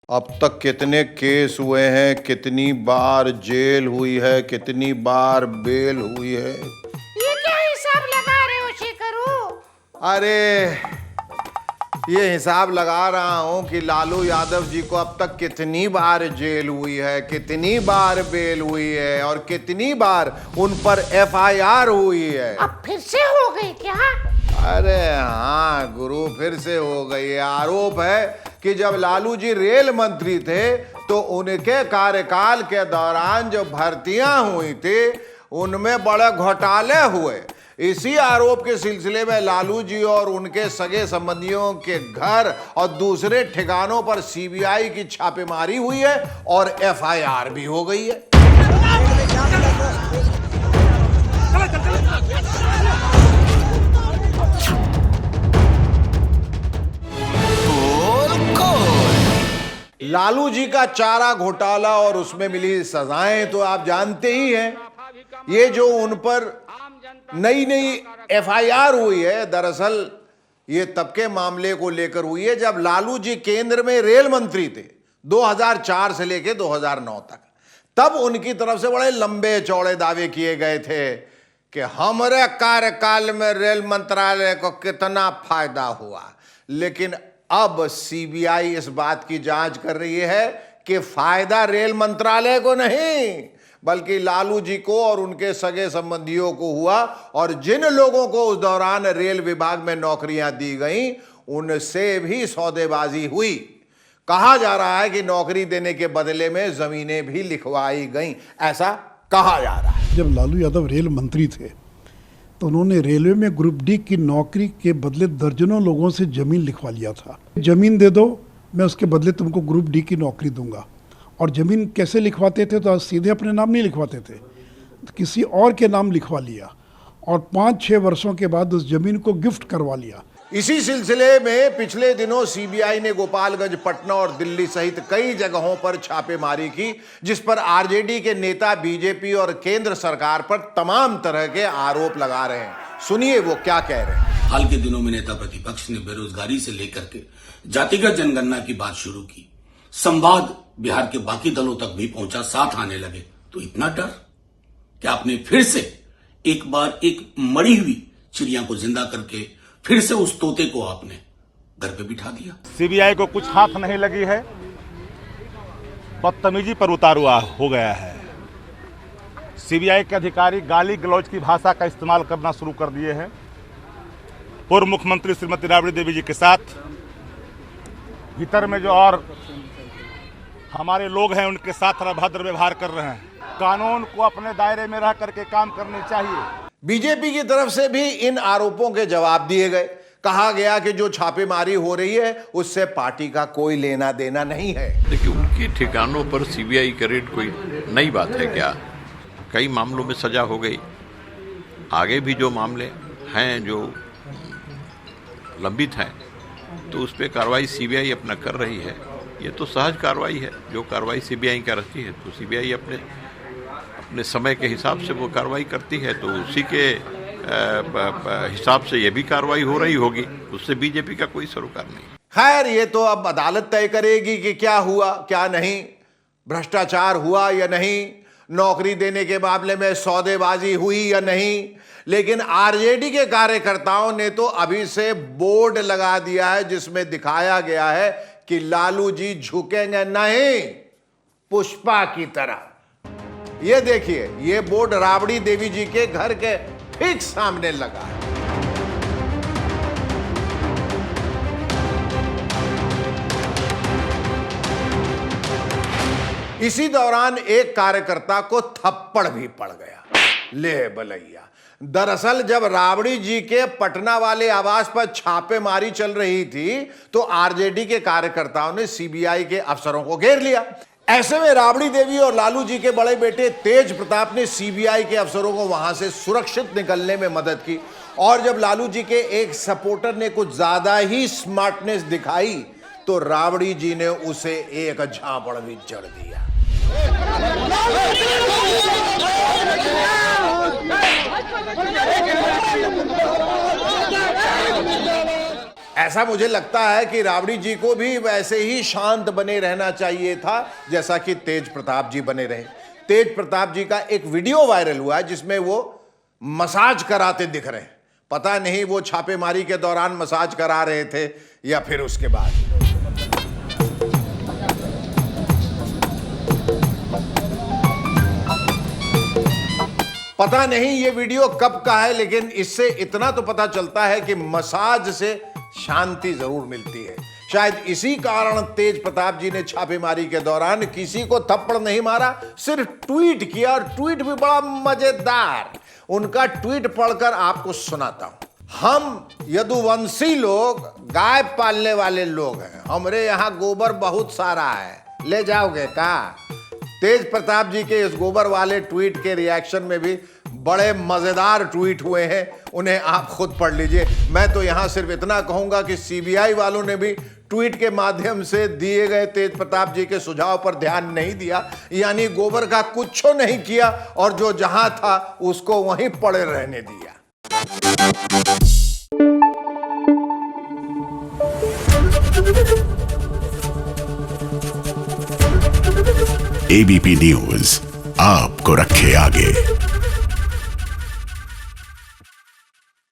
अब तक कितने केस हुए हैं, कितनी बार जेल हुई है, कितनी बार बेल हुई है? ये क्या हिसाब लगा रहे हो शेखरू? अरे ये हिसाब लगा रहा हूं कि लालू यादव जी को अब तक कितनी बार जेल हुई है, कितनी बार बेल हुई है और कितनी बार उन पर FIR हुई है। अब फिर से हो गई क्या? अरे हाँ गुरु, फिर से हो गई। आरोप है कि जब लालू जी रेल मंत्री थे तो उनके कार्यकाल के दौरान जो भर्तियां हुई थी उनमें बड़े घोटाले हुए। इसी आरोप के सिलसिले में लालू जी और उनके सगे संबंधियों के घर और दूसरे ठिकानों पर CBI की छापेमारी हुई है और FIR भी हो गई है। लालू जी का चारा घोटाला और उसमें मिली सजाएं तो आप जानते ही हैं। ये जो उन पर नई नई FIR हुई है, दरअसल ये तब के मामले को लेकर हुई है जब लालू जी केंद्र में रेल मंत्री थे 2004 से लेकर 2009 तक। तब उनकी तरफ से बड़े लंबे चौड़े दावे किए गए थे कि हमारे कार्यकाल में रेल मंत्रालय को कितना फायदा हुआ। लेकिन अब CBI इस बात की जांच कर रही है कि फायदा रेल मंत्रालय को नहीं बल्कि लालू जी को और उनके सगे संबंधियों को हुआ, और जिन लोगों को उस दौरान रेल विभाग में नौकरियां दी गईं उनसे भी सौदेबाजी हुई। कहा जा रहा है कि नौकरी देने के बदले में जमीनें भी लिखवाई गईं, ऐसा कहा जा रहा है। जब लालू यादव रेल मंत्री थे तो उन्होंने रेलवे में ग्रुप डी की नौकरी के बदले दर्जनों लोगों से जमीन लिखवा लिया था। जमीन दे दो, मैं उसके बदले तुमको ग्रुप डी की नौकरी दूंगा। और जमीन कैसे लिखवाते थे? तो सीधे अपने नाम नहीं लिखवाते थे, तो किसी और के नाम लिखवा लिया और 5-6 वर्षों के बाद उस जमीन को गिफ्ट करवा लिया। इसी सिलसिले में पिछले दिनों CBI ने गोपालगंज, पटना और दिल्ली सहित कई जगहों पर छापेमारी की, जिस पर RJD के नेता BJP और केंद्र सरकार पर तमाम तरह के आरोप लगा रहे हैं। सुनिए वो क्या कह रहे हैं। हाल के दिनों में नेता प्रतिपक्ष ने बेरोजगारी से लेकर के जातिगत जनगणना की बात शुरू की। संवाद बिहार के बाकी दलों तक भी पहुंचा, साथ आने लगे। तो इतना डर क्या आपने फिर से एक बार एक मरी हुई चिड़िया को जिंदा करके फिर से उस तोते को आपने घर पे बिठा दिया? CBI को कुछ हाथ नहीं लगी है, बदतमीजी पर उतारू हो गया है। CBI के अधिकारी गाली गलौज की भाषा का इस्तेमाल करना शुरू कर दिए हैं। पूर्व मुख्यमंत्री श्रीमती राबड़ी देवी जी के साथ भीतर में जो और हमारे लोग हैं उनके साथ अभद्र व्यवहार कर रहे हैं। कानून को अपने दायरे में रह करके काम करने चाहिए। बीजेपी की तरफ से भी इन आरोपों के जवाब दिए गए। कहा गया कि जो छापेमारी हो रही है उससे पार्टी का कोई लेना देना नहीं है। देखिए, उनके ठिकानों पर CBI का रेड कोई नई बात है क्या? कई मामलों में सजा हो गई। आगे भी जो मामले हैं जो लंबित हैं तो उस पर कार्रवाई CBI अपना कर रही है। ये तो सहज कार्रवाई है। जो कार्रवाई CBI का रहती है तो CBI अपने समय के हिसाब से वो कार्रवाई करती है, तो उसी के हिसाब से ये भी कार्रवाई हो रही होगी। उससे BJP का कोई सरोकार नहीं। खैर, ये तो अब अदालत तय करेगी कि क्या हुआ क्या नहीं, भ्रष्टाचार हुआ या नहीं, नौकरी देने के मामले में सौदेबाजी हुई या नहीं। लेकिन RJD के कार्यकर्ताओं ने तो अभी से बोर्ड लगा दिया है जिसमें दिखाया गया है कि लालू जी झुकेंगे नहीं, पुष्पा की तरह। ये देखिए, ये बोर्ड राबड़ी देवी जी के घर के ठीक सामने लगा है। इसी दौरान एक कार्यकर्ता को थप्पड़ भी पड़ गया। ले बलैया। दरअसल जब राबड़ी जी के पटना वाले आवास पर छापेमारी चल रही थी तो RJD के कार्यकर्ताओं ने CBI के अफसरों को घेर लिया। ऐसे में राबड़ी देवी और लालू जी के बड़े बेटे तेज प्रताप ने CBI के अफसरों को वहां से सुरक्षित निकलने में मदद की। और जब लालू जी के एक सपोर्टर ने कुछ ज्यादा ही स्मार्टनेस दिखाई तो राबड़ी जी ने उसे एक झापड़ भी जड़ दिया। ऐसा मुझे लगता है कि राबड़ी जी को भी वैसे ही शांत बने रहना चाहिए था जैसा कि तेज प्रताप जी बने रहे। तेज प्रताप जी का एक वीडियो वायरल हुआ है जिसमें वो मसाज कराते दिख रहे हैं। पता नहीं वो छापेमारी के दौरान मसाज करा रहे थे या फिर उसके बाद। पता नहीं ये वीडियो कब का है, लेकिन इससे इतना तो पता चलता है कि मसाज से शांति जरूर मिलती है। शायद इसी कारण तेज प्रताप जी ने छापेमारी के दौरान किसी को थप्पड़ नहीं मारा, सिर्फ ट्वीट किया, और ट्वीट भी बड़ा मजेदार। उनका ट्वीट पढ़कर आपको सुनाता हूं। हम यदुवंशी लोग गाय पालने वाले लोग हैं, हमरे यहां गोबर बहुत सारा है, ले जाओगे का? तेज प्रताप जी के इस गोबर वाले ट्वीट के रिएक्शन में भी बड़े मजेदार ट्वीट हुए हैं, उन्हें आप खुद पढ़ लीजिए। मैं तो यहां सिर्फ इतना कहूंगा कि सीबीआई वालों ने भी ट्वीट के माध्यम से दिए गए तेज प्रताप जी के सुझाव पर ध्यान नहीं दिया, यानी गोबर का कुछ नहीं किया और जो जहां था उसको वहीं पड़े रहने दिया। एबीपी न्यूज आपको रखे आगे।